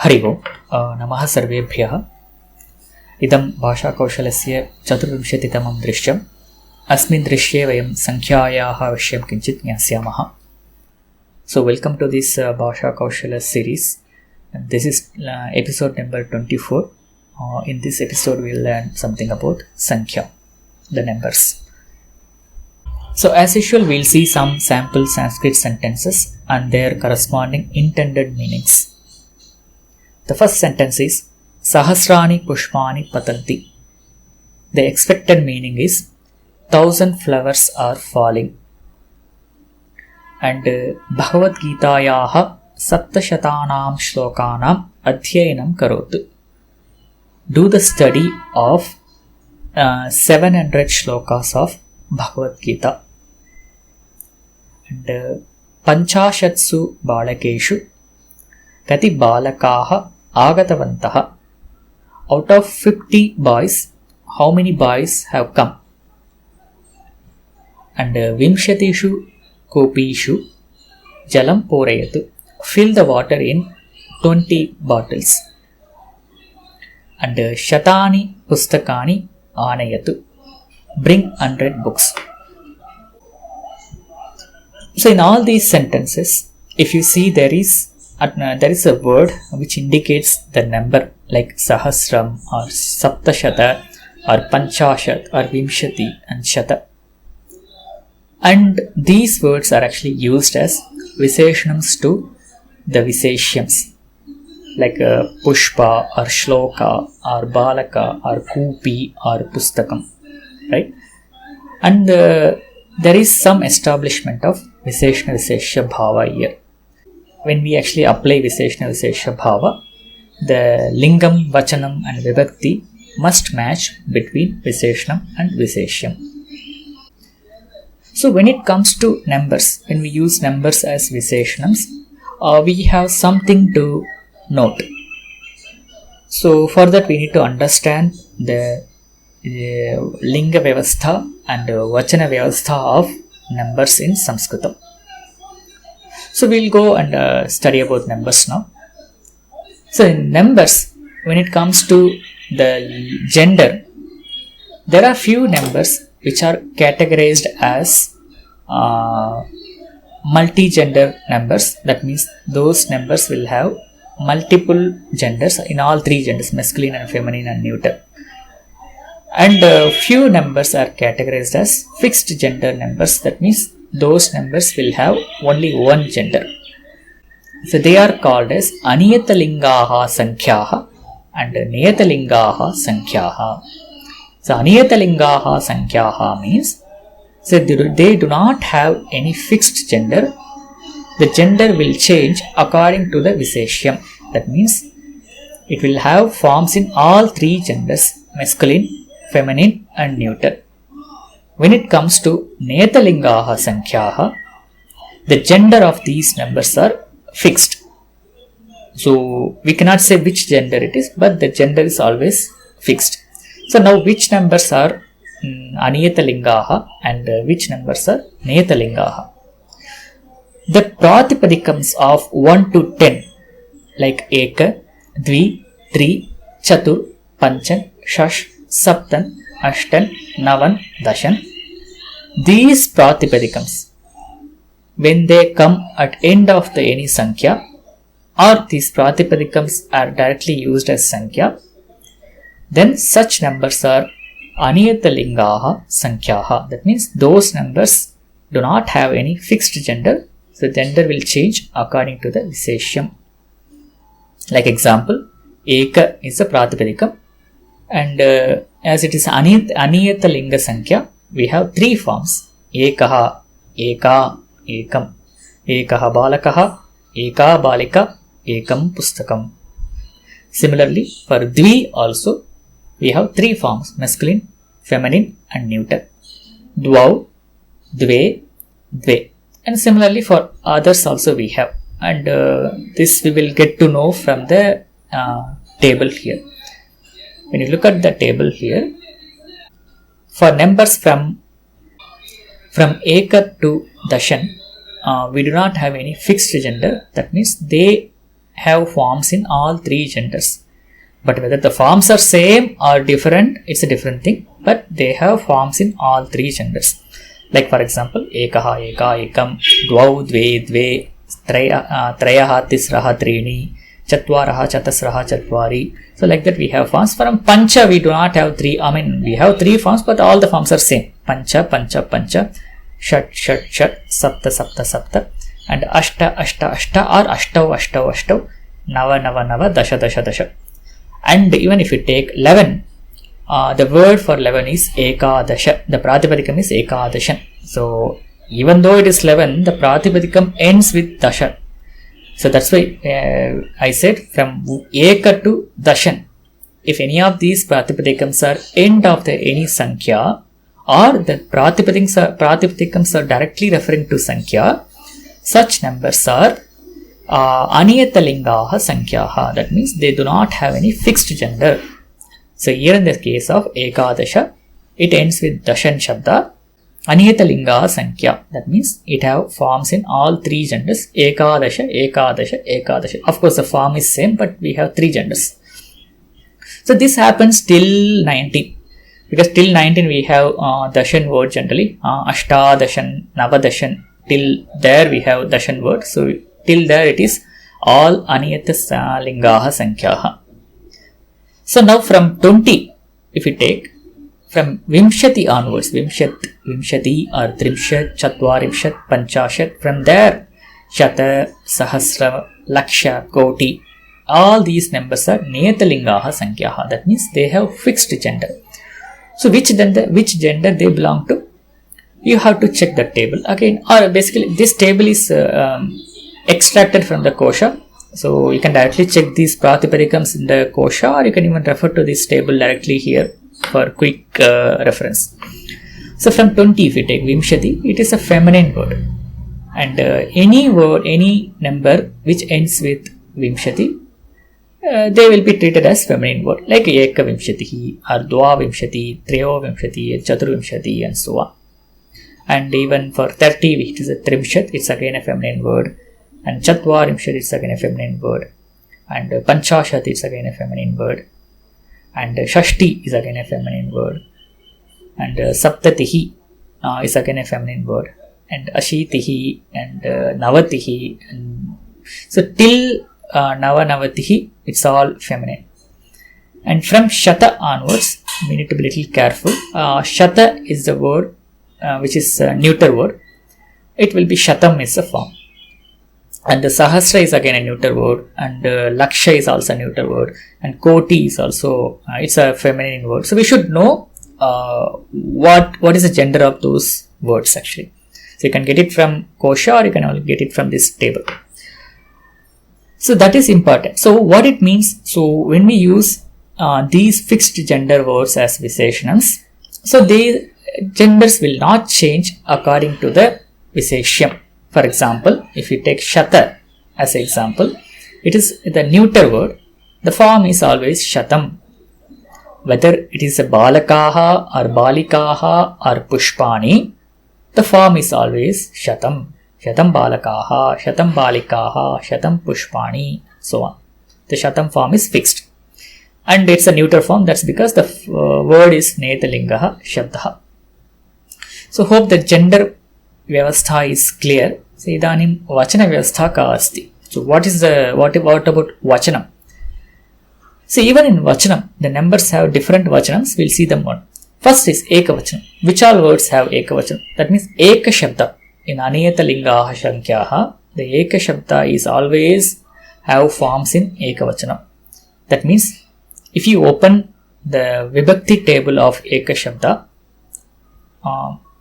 हरि ओम् नमः सर्वेभ्यः। इदं भाषाकौशलस्य 24तमं दृश्यम्। अस्मिन् दृश्ये वयं संख्यायाः विषयं किञ्चित् ज्ञास्यामः। So welcome to this Bhasha Kaushala series. This is episode number 24. In this episode we will learn something about Sankhya, the numbers. So as usual we will see some sample Sanskrit sentences and their corresponding intended meanings. The first sentence is Sahasrani Pushpani Patanti. The expected meaning is 1,000 flowers are falling. And Bhagavad Gitayaha Saptashatanam Shlokanam Adhyayanam Karotu. Do the study of 700 shlokas of Bhagavad Gita. And Panchashatsu Balakeshu Kati Balakaha Agatavantaha. Out of 50 boys, how many boys have come? And Vimshatishu Kopishu Jalam Porayatu. Fill the water in 20 bottles. And Shatani Pustakani Anayatu. Bring 100 books. So in all these sentences, if you see there is a word which indicates the number, like Sahasram or Saptashata or Panchashat or Vimshati and Shata. And these words are actually used as Visheshanams to the Visheshyams, like Pushpa or Shloka or Balaka or Kupi or Pustakam, right? And there is some establishment of Visheshana Visheshya Bhava here. When we actually apply Visheshana Visheshya Bhava, the Lingam, Vachanam and Vibhakti must match between Visheshanam and Visheshyam. So when it comes to numbers, when we use numbers as Visheshanams, we have something to note. So for that we need to understand the Linga Vyavastha and Vachana Vyavastha of numbers in Sanskritam. So we'll go and study about numbers now. So in numbers, when it comes to the gender, there are few numbers which are categorized as multi-gender numbers. That means those numbers will have multiple genders in all three genders, masculine and feminine and neuter. And few numbers are categorized as fixed gender numbers. That means those numbers will have only one gender. So they are called as Aniyatalingaha Sankhyaha and Niyatalingaha Sankhyaha. So Aniyatalingaha Sankhyaha means so they do not have any fixed gender. The gender will change according to the Visheshyam. That means it will have forms in all three genders, masculine, feminine and neuter. When it comes to Netalingaha Sankhyaha, the gender of these numbers are fixed. So we cannot say which gender it is, but the gender is always fixed. So now which numbers are Aniyatalingaha and which numbers are Netalingaha? The Pratipadikams of 1 to 10, like Eka, Dvi, Tri, Chatur, Panchan, Shash, Saptan, Ashtan, Navan, Dashan. These Pratipadikams, when they come at end of the any Sankhya, or these Pratipadikams are directly used as Sankhya, then such numbers are Aniyatalingaha Sankhyaha. That means those numbers do not have any fixed gender. So gender will change according to the Visheshyam. Like example, Eka is a Pratipadikam. And as it is Aniyatalinga Sankhya, we have three forms. Ekaha, Eka, Ekam. Ekaha Balakaha, Eka Balika, Ekam Pustakam. Similarly, for Dvi also, we have three forms, masculine, feminine and neuter. Dvau, Dve, Dve. And similarly for others also we have. And this we will get to know from the table here. When you look at the table here, for numbers from Eka to Dashan, we do not have any fixed gender. That means they have forms in all three genders. But whether the forms are same or different, it's a different thing. But they have forms in all three genders. Like for example, ekaha, eka, ekam, dvau, dve, dve, trayaha, tisraha, trini, chatvaraha, chatasraha, chatvari. So like that we have forms. From pancha we do not have three. I mean we have three forms, but all the forms are same. Pancha, pancha, pancha, shat, shat, shat, sapta, sapta, sapta, and ashta, ashta, ashta, or ashtav, ashtav, ashtav, nava, nava, nava, dasha, dasha, dasha. And even if you take 11, the word for 11 is ekadasha. The pratipadikam is ekadashan. So even though it is 11, the pratipadikam ends with dasha. So that's why I said from eka to dashan. If any of these pratipadikams are end of the any sankhya, or the pratipadikams are directly referring to sankhya, such numbers are aniyatalingaha sankhyaha. That means they do not have any fixed gender. So here in the case of ekadasha, it ends with dashan shabda. Aniyatalingaha sankhya. That means it have forms in all three genders. Ekadasha, ekadasha, ekadasha. Of course the form is same, but we have three genders. So this happens till 19. Because till 19 we have dashan word generally. Ashta dashan, nava dashan. Till there we have dashan word. So till there it is all aniyatalingaha sankhyaha. So now from 20, if we take from vimshati onwards, vimshati or trimshat, chatvarimshat, panchashat, from there shata, sahasra, laksha, koti, all these numbers are niyatalingaha sankhyaha. That means they have fixed gender. So which gender they belong to? You have to check the table again, or basically this table is extracted from the kosha. So you can directly check these pratipadikams in the kosha, or you can even refer to this table directly here for quick reference. So from 20, if you take vimshati, it is a feminine word, and any word, any number which ends with vimshati, they will be treated as feminine word, like eka vimshatihi, or dva vimshati, treyo vimshati, chatur vimshati, and so on. And even for 30, which is a trimshat, it's again a feminine word. And chatvarimshat is again a feminine word. And panchashat is again a feminine word. And shashti is again a feminine word. And saptatihi is again a feminine word. And ashitihi and navatihi. And so till navanavatihi, it's all feminine. And from shata onwards, we need to be little careful. Shata is the word which is a neuter word. It will be shatam is a form. And the sahasra is again a neuter word, and laksha is also a neuter word, and koti is also it's a feminine word. So we should know what is the gender of those words actually. So you can get it from kosha, or you can only get it from this table. So that is important. So what it means, so when we use these fixed gender words as viseshanams, so the genders will not change according to the viseshyam. For example, if you take shata as an example, it is the neuter word. The form is always shatam. Whether it is a balakaha or balikaha or pushpani, the form is always shatam. Shatam balakaha, shatam balikaha, shatam pushpani, so on. The shatam form is fixed. And it's a neuter form. That's because the word is netalingaha shabdaha. So hope the gender vyavastha is clear. So idanim vachana vyavastha ka asti. So what about vachanam? So even in vachanam, the numbers have different vachanams. We'll see them one. First is ekavachanam. Which all words have ekavachanam? That means eka shabda. In aniyata lingaha shankyaha, the eka shabda is always have forms in ekavachanam. That means if you open the vibhakti table of eka shabda,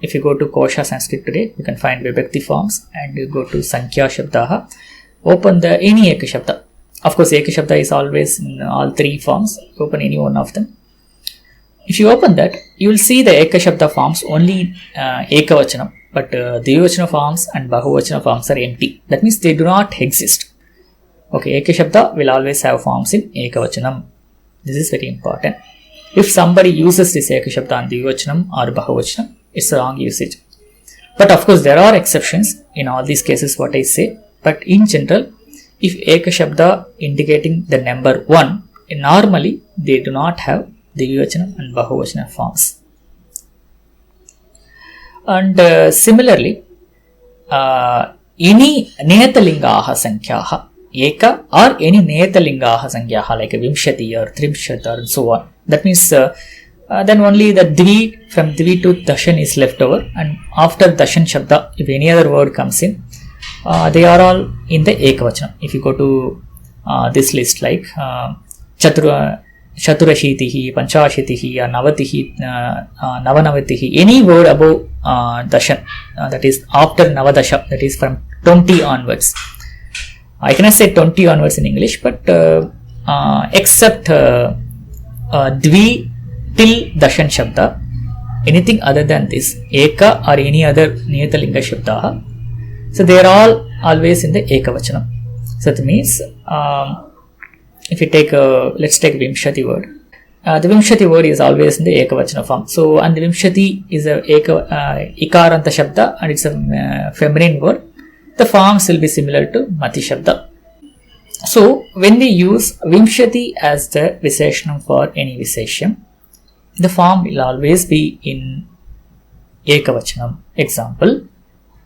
if you go to Kosha Sanskrit.Today, you can find vibhakti forms, and you go to Sankhya Shabdaha, open the any Eka Shabda. Of course, Eka Shabda is always in all three forms. Open any one of them. If you open that, you will see the Eka Shabda forms only Eka Vachanam, but Dvivachana forms and Bahuvachana forms are empty. That means they do not exist. Okay, Eka Shabda will always have forms in Eka Vachanam. This is very important. If somebody uses this Eka Shabda on Dvivachanam or Bahuvachanam, it's a wrong usage. But of course, there are exceptions in all these cases, what I say. But in general, if Eka Shabda indicating the number 1, normally they do not have Dvivachana and Bahuvachana forms. And similarly, any Neyatalingaha Sankhyaha, Eka or any Neyatalingaha Sankhyaha like a Vimshati or Trimshat or so on. That means then only the Dvi, from Dvi to Dashan is left over, and after Dashan Shabda, if any other word comes in, they are all in the Ekavachana. If you go to this list like Chaturashitihi, Panchashitihi, Navatihi, Navanavatihi, any word above Dashan, that is after Navadasha, that is from 20 onwards. I cannot say 20 onwards in English, but except Dvi till Dashan Shabda, anything other than this, Eka or any other Niyatalinga Shabdaha, so they are all always in the Ekavachana. So that means, if you take, let's take Vimshati word. The Vimshati word is always in the Ekavachana form. So, and the Vimshati is a Ikaranta Shabda and it's a feminine word. The forms will be similar to Mati Shabda. So, when we use Vimshati as the Visheshanam for any Vishesham, the form will always be in Ekavachanam. Example,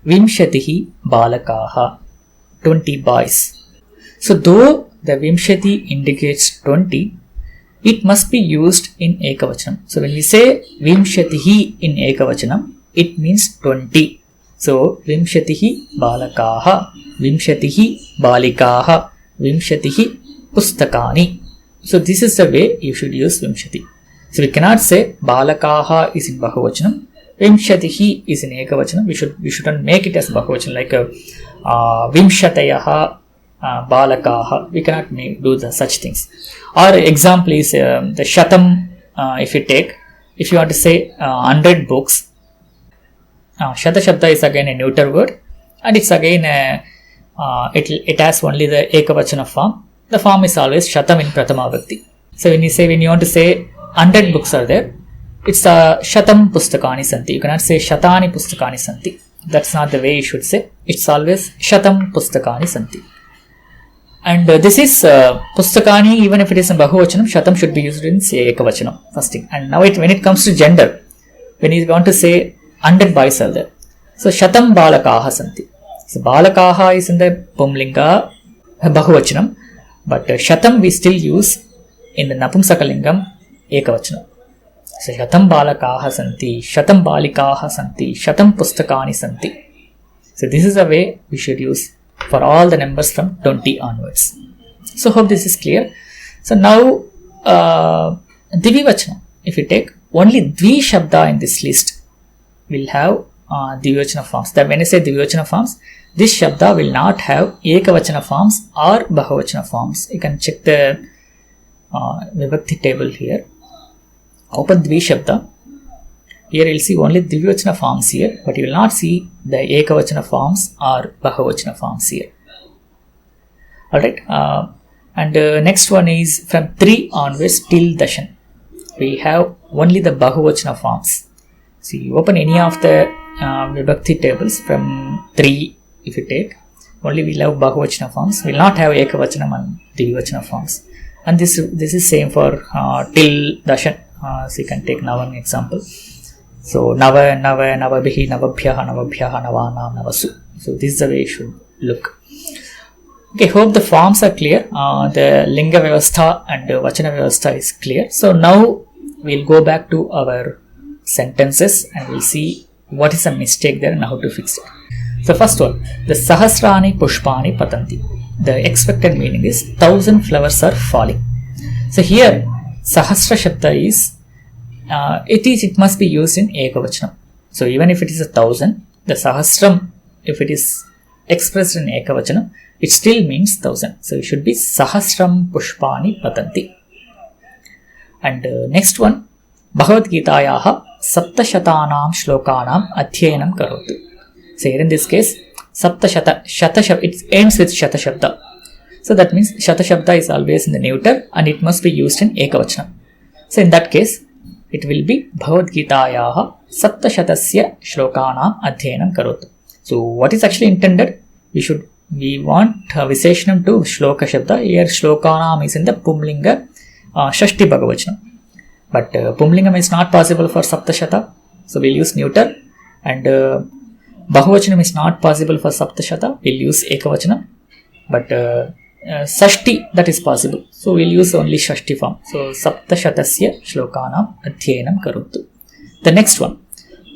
Vimshatihi Balakaha, 20 boys. So, though the Vimshati indicates 20, it must be used in Ekavachanam. So, when we say Vimshatihi in Ekavachanam, it means 20. So, Vimshatihi Balakaha, Vimshatihi Balikaha, Vimshatihi Pustakani. So, this is the way you should use Vimshati. So, we cannot say Balakaha is in Bahuvachanam, Vimshatihi is in Ekavachanam. We shouldn't make it as Bahuvachanam like Vimshatayaha Balakaha. We cannot do such things. Or example is the Shatam. If you want to say 100 books, Shata Shabda is again a neuter word, and it's again it has only the Ekavachana form. The form is always Shatam in Prathama Bhakti. So when you want to say 100 books are there, it's Shatam Pustakani Santi. You cannot say Shatani Pustakani Santi. That's not the way you should say. It's always Shatam Pustakani Santi. And this is Pustakani, even if it is in Bahuvachanam, Shatam should be used in Ekavachanam. First thing. And now when it comes to gender, when you want to say 100 boys are there, so Shatam Balakaha Santi. So Balakaha is in the Pumlinga Bahuvachanam, but Shatam we still use in the Napumsakalingam Ekavachanam. So Shatam Balakaha Santi, Shatam Balikaha Santi, Shatam Pustakani Santi. So this is the way we should use for all the numbers from 20 onwards. So hope this is clear. So now Dvivachana, if you take only Dvi Shabda in this list, will have Dvivachana forms. That when I say Dvivachana forms, this Shabda will not have Ekavachana forms or Bahuvachana forms. You can check the Vibhakti table here. Open Dvi Shabda. Here you will see only Dvivachana forms here, but you will not see the Ekavachana forms or Bahuvachana forms here. Alright, and next one is from 3 onwards till Dashan. We have only the Bahuvachana forms. So you open any of the Vibhakti tables from 3, if you take, only we have Bahuvachana forms. We will not have Ekavachana and Dvivachana forms. And this is same for till Dashan. So you can take now an example. So Navabhihi, Navabhyaha, Navanam, Navasu. So this is the way you should look. Okay, hope the forms are clear. The Linga Vyavastha and Vachana Vyavastha is clear. So now we'll go back to our sentences and we'll see what is a mistake there and how to fix it. So first one, the Sahasrani Pushpani Patanti. The expected meaning is 1,000 flowers are falling. So here Sahasra Shabda is it must be used in Ekavachanam. So even if it is 1,000, the Sahasram, if it is expressed in Ekavachanam, it still means 1,000. So it should be Sahasram Pushpani Patanti. And next one, Bhagavad Gitayaha Saptashatanam Shlokanam Adhyayanam Karotu. So here in this case, Saptashata, it ends with Shata Shabda. So that means Shata Shabda is always in the neuter and it must be used in Ekavachanam. So in that case, it will be Bhagavad Gitayaha Saptashatasya Shlokanam Adhyayanam Karotu. So what is actually intended? We should we want Visheshanam to Shloka Shabda. Here Shlokanam is in the Pumlinga Shashti Bhagavachanam. But Pumlingam is not possible for Saptashata, so we'll use neuter. And Bahuvachanam is not possible for Saptashata, we'll use Ekavachanam. But Sashti, that is possible, so we'll use only Shashti form. So Saptashatasya Shlokanam Adhyanam Karotu. The next one,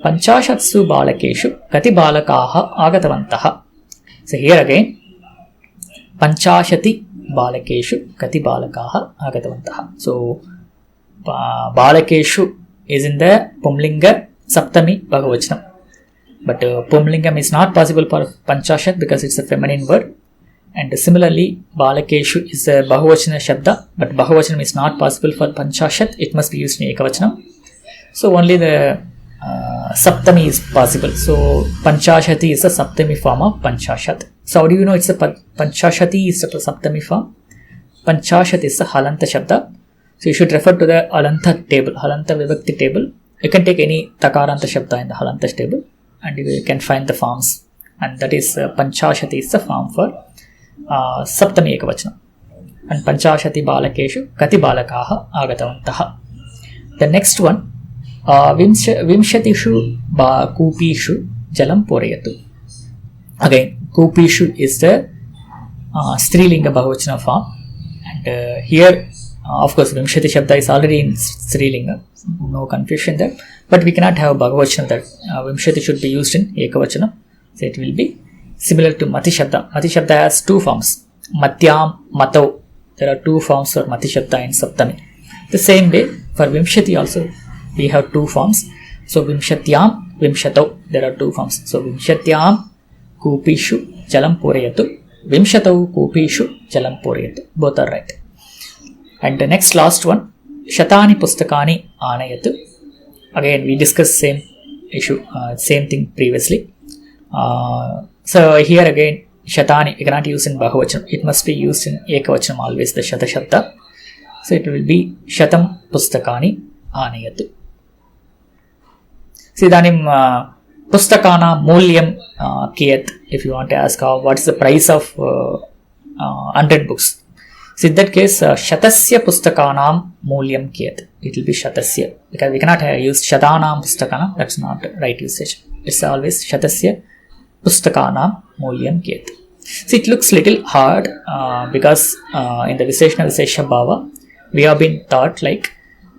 Panchashatsu Balakeshu Kati Balakaha Agatavantaha. So here again, Panchashati Balakeshu Kati Balakaha Agatavantaha. So Balakeshu is in the Pumlinga Saptami Bhagavachanam. But Pumlingam is not possible for Panchashat because it's a feminine word. And similarly, Balakeshu is a Bahuvachana Shabda, but Bahuvachanam is not possible for Panchashat. It must be used in Ekavachanam. So only the Saptami is possible. So Panchashati is a Saptami form of Panchashat. So how do you know it's a Panchashati is a Saptami form? Panchashat is a Halanta Shabda. So you should refer to the Halanta table, Halanta Vibhakti table. You can take any Takaranta Shabda in the Halanta table and you can find the forms. And that is Panchashati is the form for Saptami Ekavachanam. And Panchashati Balakeshu Kati Balakaha Agatavantaha. The next one, Vimshatishu Kupishu Jalam Porayatu. Again, Kupishu is the Strilinga Bahuvachana form. And here, of course, Vimshati Shabda is already in Strilinga. No confusion there. But we cannot have Bhagavachana that Vimshati should be used in Ekavachana. So it will be similar to Mati Shabda. Mati Shabda has two forms. Matyam, Matau. There are two forms for Mati Shabda in Saptami. The same way for Vimshati also we have two forms. So Vimshatyam, Vimshatau. There are two forms. So Vimshatyam Kupishu Jalam Porayatu. Vimshatau Kupishu Jalam Porayatu. Both are right. And the next last one, Shatani Pustakani Anayatu. Again we discussed same issue, same thing previously. So here again, Shatani you cannot use in Bahuvachanam. It must be used in Ekavachanam always, the Shata Shabda. So it will be Shatam Pustakani Anayatu. See, Idanim Pustakana Mulyam Kiyat. If you want to ask what is the price of 100 books. So in that case, Shatasya Pustakanam Mulyam Kiyat. It will be Shatasya. Because we cannot use Shatanam Pustakanam. That's not right usage. It's always Shatasya Pustakanam Mulyam Kiyat. So it looks little hard because in the Visheshana Vishesha Bhava, we have been taught like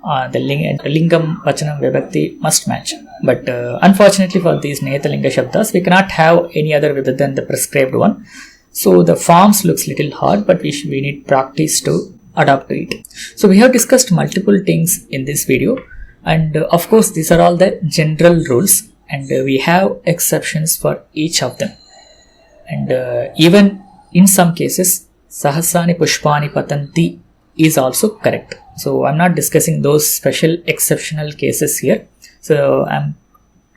the Lingam Vachanam Vibhakti must match. But unfortunately for these Netalinga Shabdas, we cannot have any other other than the prescribed one. So the forms looks little hard, but we need practice to adapt to it. So we have discussed multiple things in this video, and of course these are all the general rules, and we have exceptions for each of them. And even in some cases, Sahasrani Pushpani Patanti is also correct. So I'm not discussing those special exceptional cases here. So I'm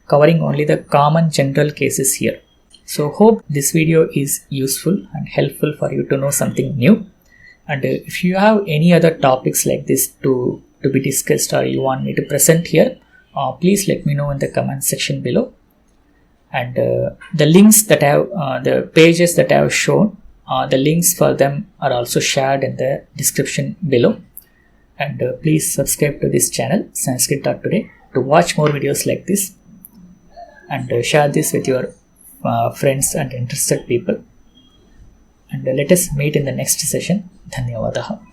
covering only the common general cases here. So hope this video is useful and helpful for you to know something new. And if you have any other topics like this to be discussed or you want me to present here, please let me know in the comment section below. And the links that I have, the pages that I have shown, the links for them are also shared in the description below. And please subscribe to this channel, Sanskrit.Today, to watch more videos like this. And share this with your friends and interested people. And let us meet in the next session. Dhanyavadaha.